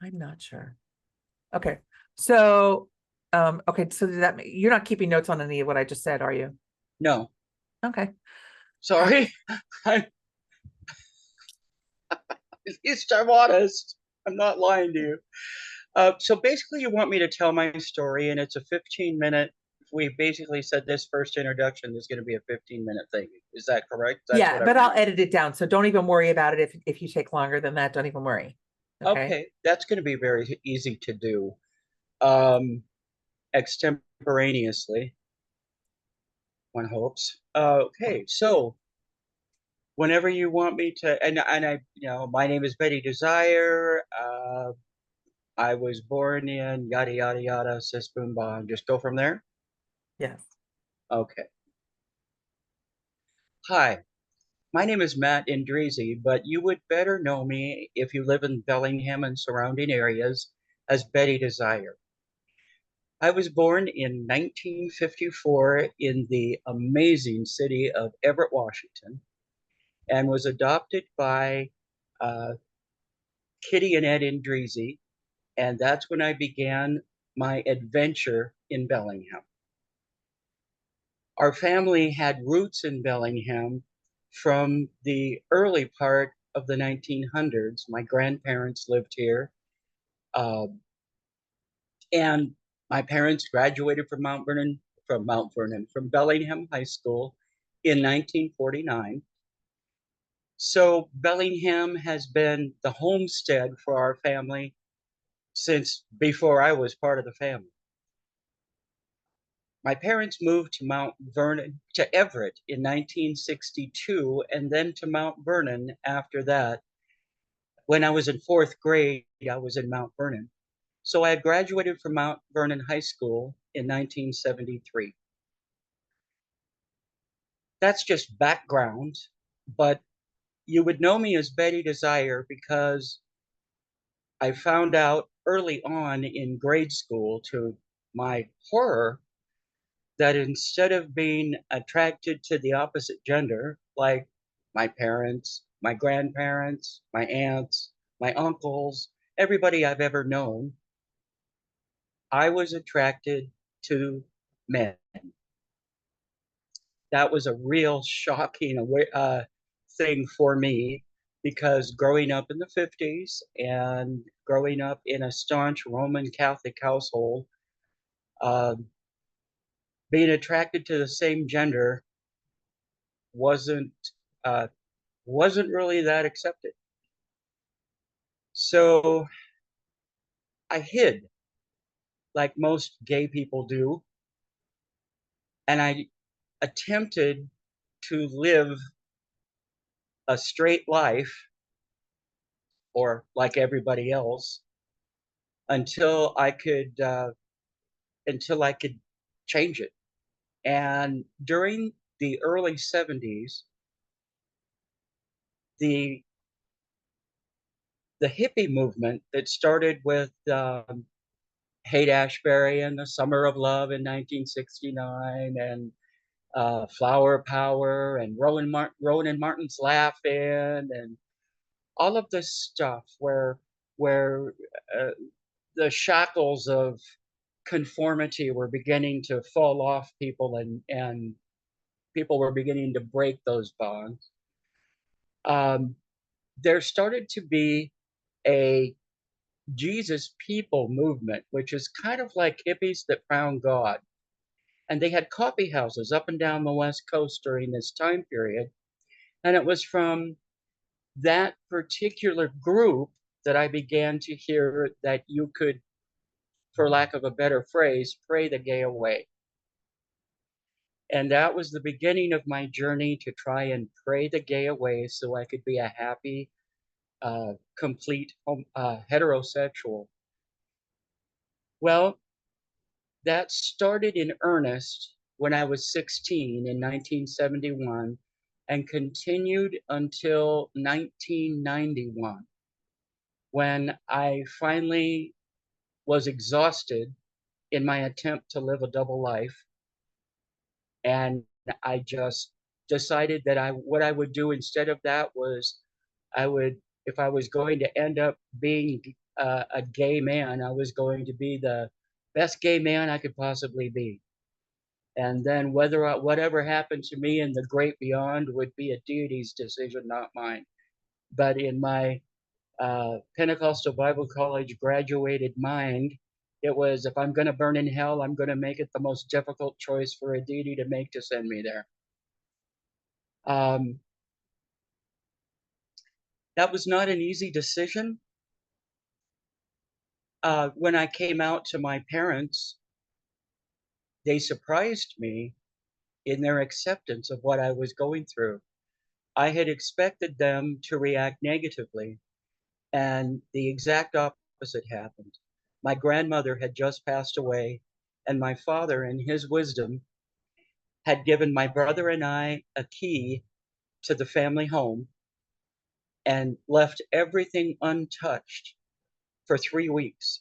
I'm not sure. Okay. So, okay. So does that mean you're not keeping notes on any of what I just said, are you? No, Okay. sorry. I, at least I'm honest. I'm not lying to you. So basically, you want me to tell my story, and it's a 15-minute. We basically said this first introduction is going to be a 15-minute thing. Is that correct? That's Yeah, what I. but I'll edit it down. So don't even worry about it if you take longer than that. Don't even worry. Okay. Okay, that's going to be very easy to do. Um, Extemporaneously, one hopes. Okay, so whenever you want me to, and I, my name is Betty Desire. I was born in yada yada yada, sis boom bong. Just go from there. Yes. Okay. Hi, my name is Matt Indrizi, but you would better know me if you live in Bellingham and surrounding areas as Betty Desire. I was born in 1954 in the amazing city of Everett, Washington, and was adopted by uh, Kitty and Ed Indrizi, and that's when I began my adventure in Bellingham. Our family had roots in Bellingham from the early part of the 1900s. My grandparents lived here, uh, and my parents graduated from Bellingham High School in 1949. So Bellingham has been the homestead for our family since before I was part of the family. My parents moved to Mount Vernon to Everett in 1962 and then to Mount Vernon after that. When I was in fourth grade, I was in Mount Vernon. So I had graduated from Mount Vernon High School in 1973. That's just background, but you would know me as Betty Desire because I found out early on in grade school, to my horror, that instead of being attracted to the opposite gender, like my parents, my grandparents, my aunts, my uncles, everybody I've ever known, I was attracted to men. That was a real shocking thing for me because growing up in the 50s and growing up in a staunch Roman Catholic household, uh, being attracted to the same gender wasn't uh, wasn't really that accepted. So I hid like most gay people do, and I attempted to live a straight life or like everybody else until I could until I could change it. And during the early 70s, the the hippie movement that started with Haight Ashbury and the Summer of Love in 1969, and Flower Power and Rowan Martin's Laughing, and all of this stuff where uh, the shackles of conformity were beginning to fall off people, and people were beginning to break those bonds. Um, there started to be a Jesus people movement, which is kind of like hippies that found God. And they had coffee houses up and down the West Coast during this time period. And it was from that particular group that I began to hear that you could, for lack of a better phrase, pray the gay away. And that was the beginning of my journey to try and pray the gay away so I could be a happy, complete heterosexual. Well, that started in earnest when I was 16 in 1971 and continued until 1991 when I finally was exhausted in my attempt to live a double life. And I just decided that what I would do instead of that was I would, if I was going to end up being a gay man. I was going to be the best gay man I could possibly be. And then whatever happened to me in the great beyond would be a deity's decision, not mine. But in my Pentecostal Bible College graduated mind, it was, if I'm going to burn in hell, I'm going to make it the most difficult choice for a deity to make to send me there. Um, that was not an easy decision. When I came out to my parents, they surprised me in their acceptance of what I was going through. I had expected them to react negatively, and the exact opposite happened. My grandmother had just passed away, and my father, in his wisdom, had given my brother and I a key to the family home and left everything untouched for 3 weeks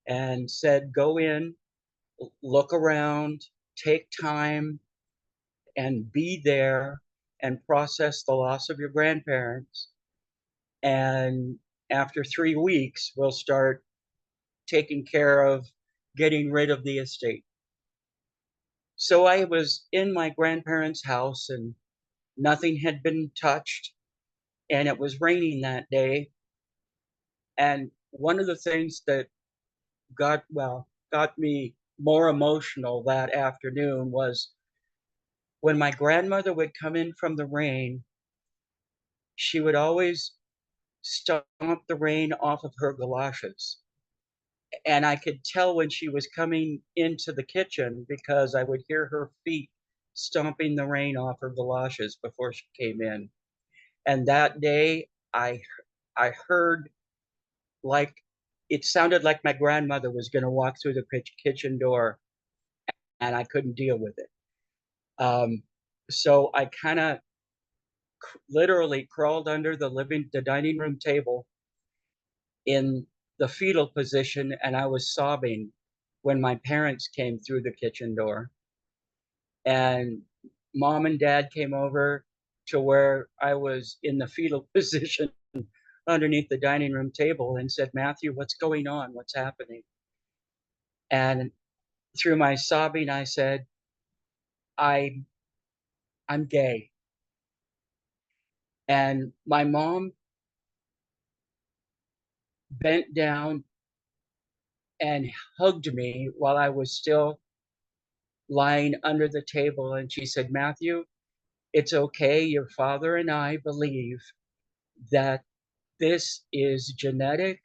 and said, go in, look around, take time, and be there and process the loss of your grandparents. And after 3 weeks, we'll start taking care of getting rid of the estate. So I was in my grandparents' house and nothing had been touched. And it was raining that day. And one of the things that got me more emotional that afternoon was when my grandmother would come in from the rain, she would always stomp the rain off of her galoshes. And I could tell when she was coming into the kitchen because I would hear her feet stomping the rain off her galoshes before she came in. And that day, I heard, like, it sounded like my grandmother was going to walk through the kitchen door, and I couldn't deal with it. So I kind of literally crawled under the dining room table in the fetal position, and I was sobbing when my parents came through the kitchen door. And mom and dad came over to where I was in the fetal position underneath the dining room table and said, Matthew, what's going on? What's happening? And through my sobbing, I said, I, I'm gay. And my mom bent down and hugged me while I was still lying under the table. And she said, Matthew, it's okay. Your father and I believe that this is genetic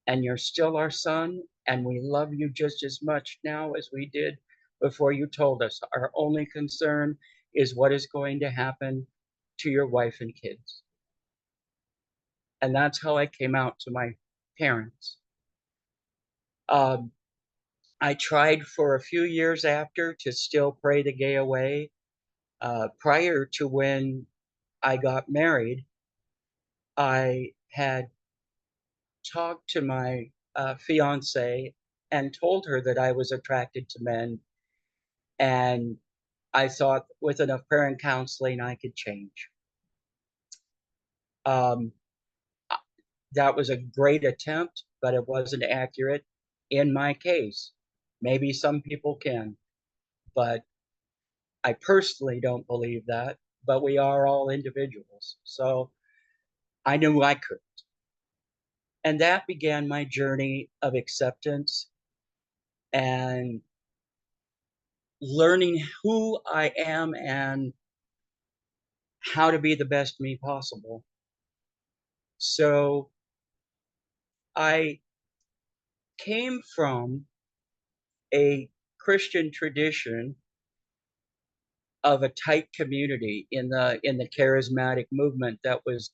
and you're still our son. And we love you just as much now as we did before you told us. Our only concern is what is going to happen to your wife and kids. And that's how I came out to my parents. Um, I tried for a few years after to still pray the gay away. Prior to when I got married, I had talked to my fiance and told her that I was attracted to men. And I thought with enough prayer and counseling, I could change. Um, that was a great attempt, but it wasn't accurate in my case. Maybe some people can, but I personally don't believe that. But we are all individuals. So I knew I could. And that began my journey of acceptance and learning who I am and how to be the best me possible. So I came from a Christian tradition of a tight community in the charismatic movement that was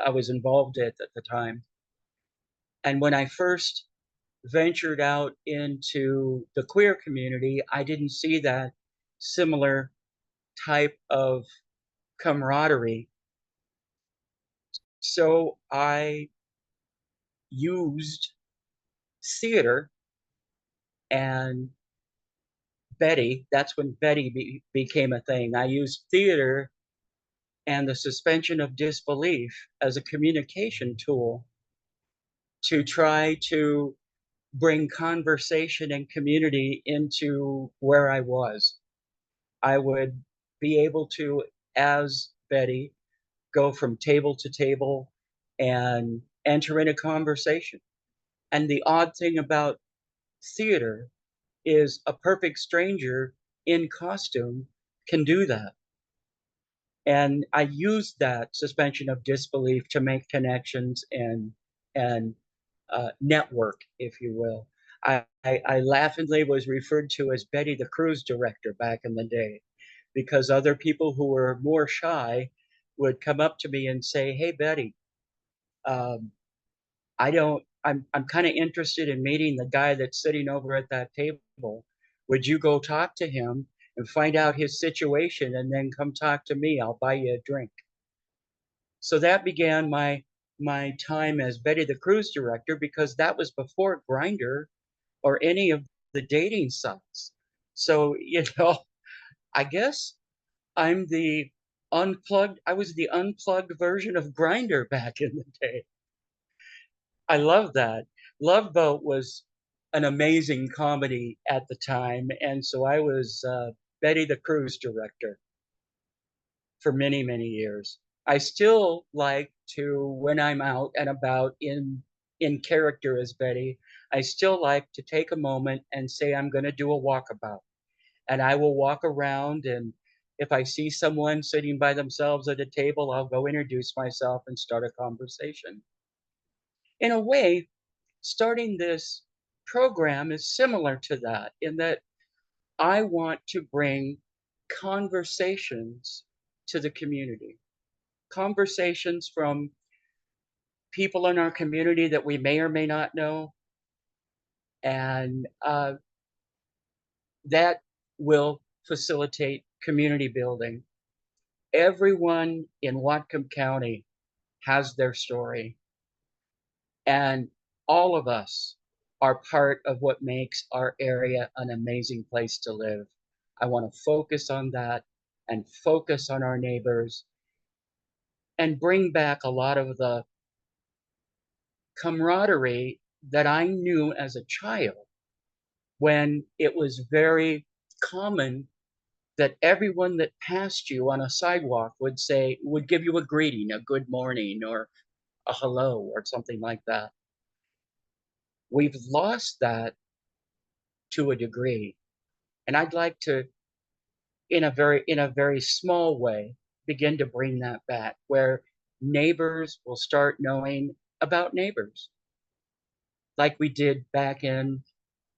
I was involved at the time. And when I first ventured out into the queer community, I didn't see that similar type of camaraderie. So I used theater and Betty. That's when Betty became a thing. I used theater and the suspension of disbelief as a communication tool to try to bring conversation and community into where I was. I would be able to, as Betty, go from table to table and enter in a conversation. And the odd thing about theater is a perfect stranger in costume can do that. And I used that suspension of disbelief to make connections and network, if you will. I laughingly was referred to as Betty the cruise director back in the day because other people who were more shy would come up to me and say, "Hey, Betty, um, I'm kind of interested in meeting the guy that's sitting over at that table. Would you go talk to him and find out his situation and then come talk to me? I'll buy you a drink." So that began my time as Betty the cruise director because that was before Grinder or any of the dating sites. So, I guess I was the unplugged version of Grinder back in the day. I love that. Love Boat was an amazing comedy at the time, and so I was Betty the cruise director for many, many years. I still like to, when I'm out and about in character as Betty, I still like to take a moment and say I'm going to do a walkabout. And I will walk around, and if I see someone sitting by themselves at a table, I'll go introduce myself and start a conversation. In a way, starting this program is similar to that in that I want to bring conversations to the community. Conversations from people in our community that we may or may not know, and that will facilitate community building. Everyone in Whatcom County has their story, and all of us are part of what makes our area an amazing place to live. I want to focus on that and focus on our neighbors and bring back a lot of the camaraderie that I knew as a child when it was very common that everyone that passed you on a sidewalk would give you a greeting, a good morning or a hello or something like that. We've lost that to a degree. And I'd like to, in a very small way, begin to bring that back where neighbors will start knowing about neighbors like we did back in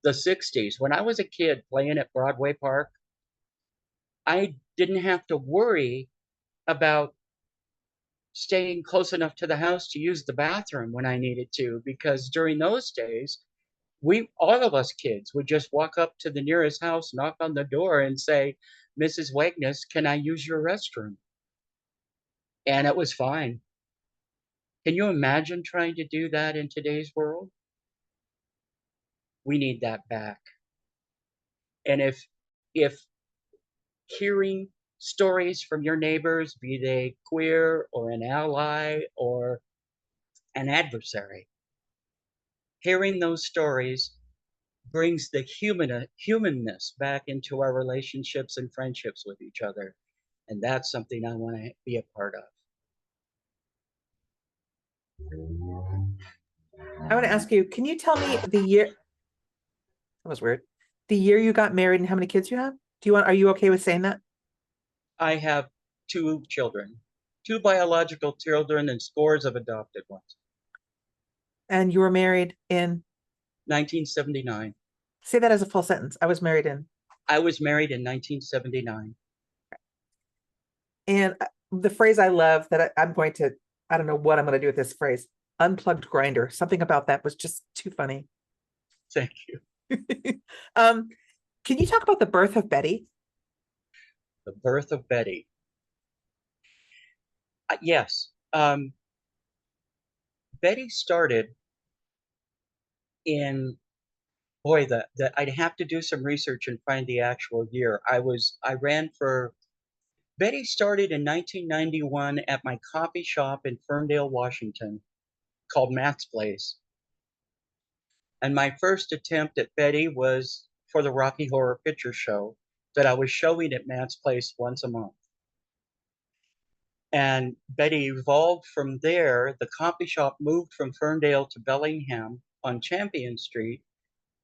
the 60s. When I was a kid playing at Broadway Park, I didn't have to worry about staying close enough to the house to use the bathroom when I needed to, because during those days, all of us kids would just walk up to the nearest house, knock on the door, and say, "Mrs. Wagnes, can I use your restroom?" And it was fine. Can you imagine trying to do that in today's world? We need that back. And if hearing stories from your neighbors, be they queer or an ally or an adversary, hearing those stories brings the humanness back into our relationships and friendships with each other. And that's something I want to be a part of. I want to ask you, can you tell me the year? That was weird. The year you got married and how many kids you have? Are you okay with saying that? I have two children, two biological children, and scores of adopted ones. And you were married in, 1979. say that as a full sentence. I was married in. I was married in 1979. And the phrase I love that I'm going to, I don't know what I'm going to do with this phrase, unplugged grinder. Something about that was just too funny. Thank you. um, can you talk about the birth of Betty? The birth of Betty. Yes. Betty started in, boy, I'd have to do some research and find the actual year. I ran for, Betty started in 1991 at my coffee shop in Ferndale, Washington, called Matt's Place. And my first attempt at Betty was for the Rocky Horror Picture Show that I was showing at Matt's Place once a month. And Betty evolved from there. The coffee shop moved from Ferndale to Bellingham on Champion Street.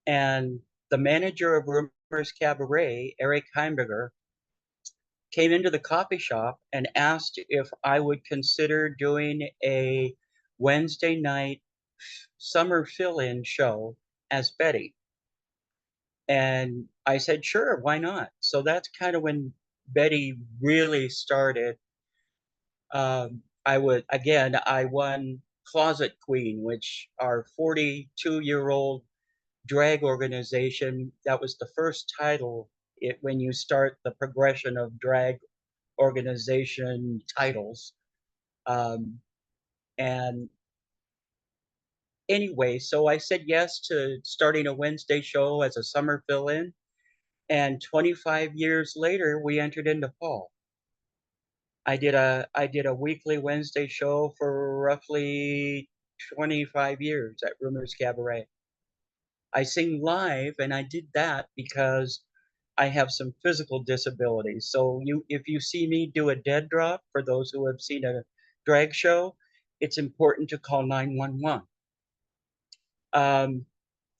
And the manager of Rumors Cabaret, Eric Heimberger, came into the coffee shop and asked if I would consider doing a Wednesday night summer fill-in show as Betty. And I said, sure, why not? So that's kind of when Betty really started. I won Closet Queen, which our 42-year-old drag organization, that was the first title when you start the progression of drag organization titles. And anyway, so I said yes to starting a Wednesday show as a summer fill-in. And 25 years later, we entered into fall. I did a weekly Wednesday show for roughly 25 years at Rumors Cabaret. I sing live, and I did that because I have some physical disabilities. So if you see me do a dead drop, for those who have seen a drag show, it's important to call 911.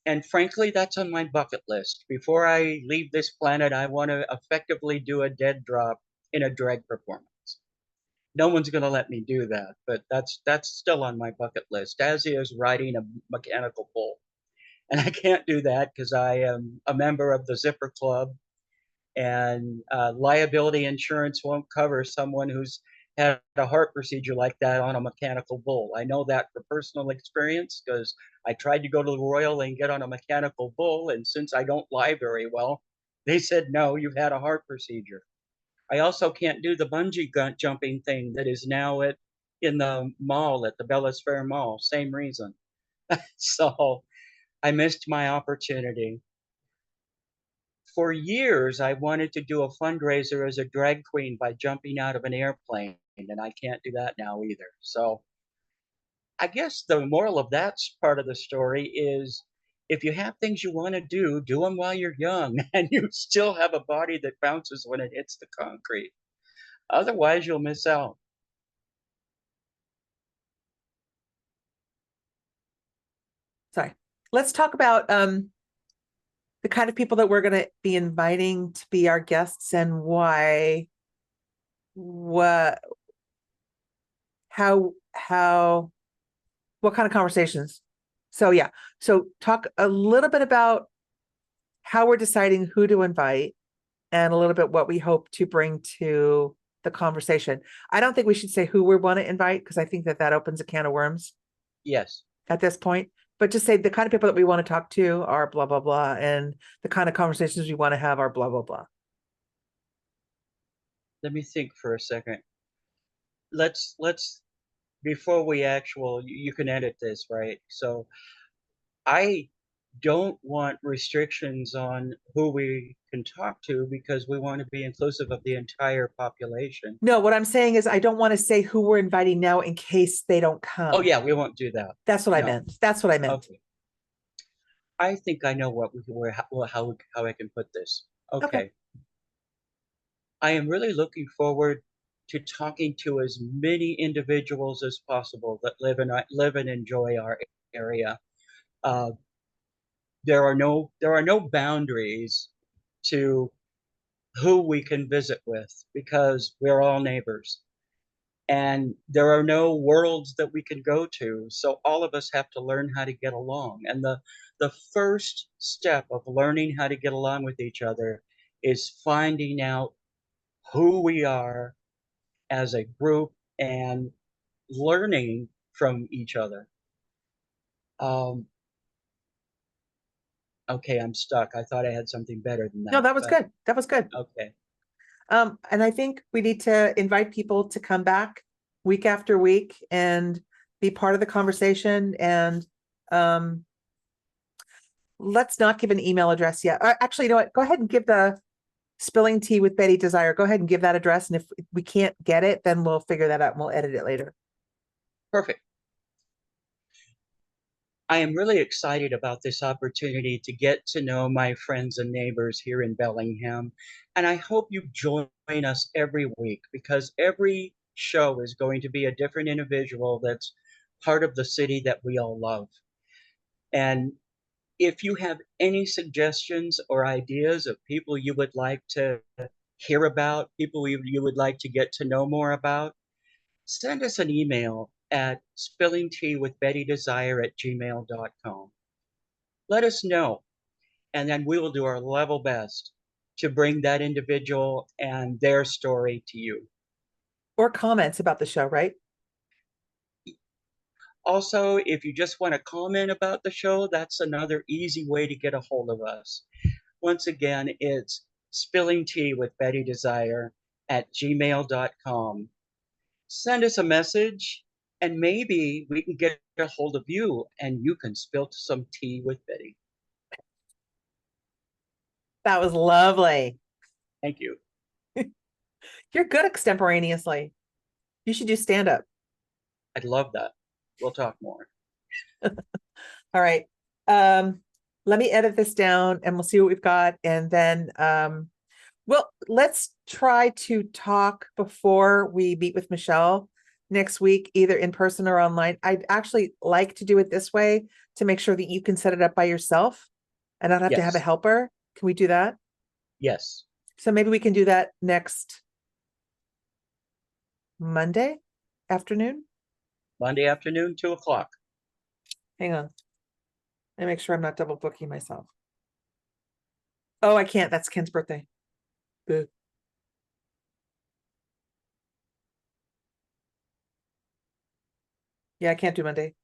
And frankly, that's on my bucket list. Before I leave this planet, I want to effectively do a dead drop in a drag performance. No one's going to let me do that, but that's still on my bucket list, as is riding a mechanical bull. And I can't do that because I am a member of the Zipper Club, and liability insurance won't cover someone who's had a heart procedure like that on a mechanical bull. I know that for personal experience because I tried to go to the Royal and get on a mechanical bull, and since I don't lie very well, they said, no, you've had a heart procedure. I also can't do the bungee jumping thing that is now in the mall at the Bellis Fair Mall. Same reason. So I missed my opportunity. For years, I wanted to do a fundraiser as a drag queen by jumping out of an airplane, and I can't do that now either. So I guess the moral of that part of the story is if you have things you want to do them while you're young and you still have a body that bounces when it hits the concrete. Otherwise, you'll miss out. Sorry. Let's talk about the kind of people that we're going to be inviting to be our guests and why, what kind of conversations. So yeah, so talk a little bit about how we're deciding who to invite and a little bit what we hope to bring to the conversation. I don't think we should say who we want to invite because I think that opens a can of worms. Yes. At this point, but just say the kind of people that we want to talk to are blah, blah, blah. And the kind of conversations we want to have are blah, blah, blah. Let me think for a second. Let's before we you can edit this, right? So I don't want restrictions on who we can talk to because we want to be inclusive of the entire population. No, what I'm saying is I don't want to say who we're inviting now in case they don't come. Oh yeah, we won't do that. That's what I meant. That's what I meant. Okay. I think I know how I can put this. Okay. I am really looking forward to talking to as many individuals as possible that live and enjoy our area. There are no boundaries to who we can visit with because we're all neighbors, and there are no worlds that we can go to. So all of us have to learn how to get along. And the first step of learning how to get along with each other is finding out who we are as a group and learning from each other. Okay, I'm stuck. I thought I had something better than that. No, that was good. That was good. Okay. And I think we need to invite people to come back week after week and be part of the conversation. And let's not give an email address yet. Actually, you know what? Go ahead and give the Spilling Tea with Betty Desire. Go ahead and give that address. And if we can't get it, then we'll figure that out and we'll edit it later. Perfect. I am really excited about this opportunity to get to know my friends and neighbors here in Bellingham. And I hope you join us every week because every show is going to be a different individual that's part of the city that we all love. And if you have any suggestions or ideas of people you would like to hear about, people you would like to get to know more about, send us an email at spillingteawithbettydesire@gmail.com. Let us know, and then we will do our level best to bring that individual and their story to you. Or comments about the show, right? Also, if you just want to comment about the show, that's another easy way to get a hold of us. Once again, it's spillingteawithbettydesire@gmail.com. Send us a message, and maybe we can get a hold of you and you can spill some tea with Betty. That was lovely. Thank you. You're good extemporaneously. You should do stand up. I'd love that. We'll talk more. All right. Let me edit this down and we'll see what we've got. And then, well, let's try to talk before we meet with Michelle next week, either in person or online. I'd actually like to do it this way to make sure that you can set it up by yourself and not have to have a Yes. helper. Can we do that? Yes. So maybe we can do that next Monday afternoon. Monday afternoon, 2:00. Hang on. Let me make sure I'm not double booking myself. Oh, I can't. That's Ken's birthday. Boo. Yeah, I can't do Monday.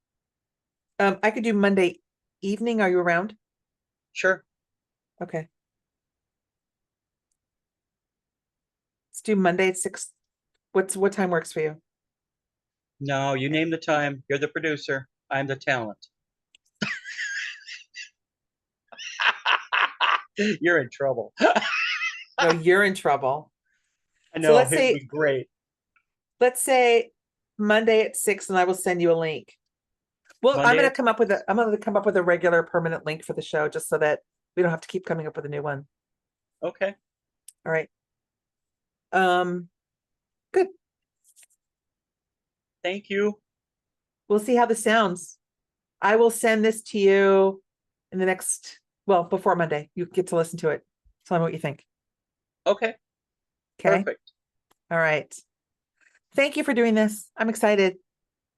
I could do Monday evening. Are you around? Sure. Okay. Let's do Monday at 6. What time works for you? No, you name the time. You're the producer. I'm the talent. You're in trouble. No, you're in trouble. I So know, let's it'd say be great. Monday at 6, and I will send you a link. Well, I'm Monday gonna at- come up with a regular permanent link for the show just so that we don't have to keep coming up with a new one. Okay. All right. Good. Thank you. We'll see how this sounds. I will send this to you in the next, well, before Monday. You get to listen to it. Tell me what you think. Okay. Okay. Perfect. All right. Thank you for doing this. I'm excited.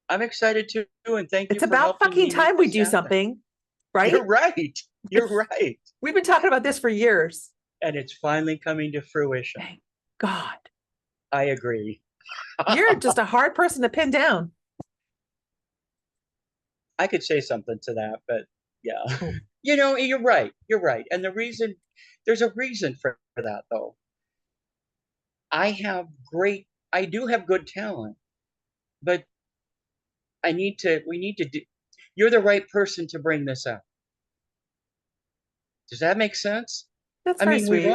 I'm excited too, and thank you It's for about helping fucking me time make we this do happen. something, right? You're right. You're right. We've been talking about this for years. And it's finally coming to fruition. Thank God. I agree. You're just a hard person to pin down. I could say something to that, but yeah. Oh. You're right. You're right. And there's a reason for that though. I do have good talent, but we need to do, you're the right person to bring this out. Does that make sense? That's I very mean, sweet.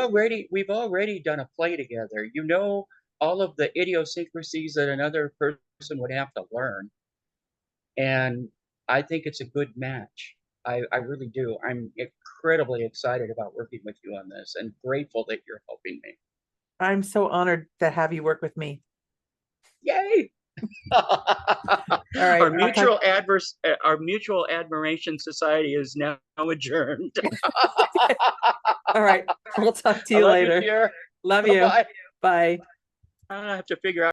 we've already done a play together. You know all of the idiosyncrasies that another person would have to learn. And I think it's a good match. I really do. I'm incredibly excited about working with you on this and grateful that you're helping me. I'm so honored to have you work with me. Yay! All right. Our mutual admiration society is now adjourned. All right. We'll talk to I you love later. you, dear. Love you. Bye-bye. Bye. I have to figure out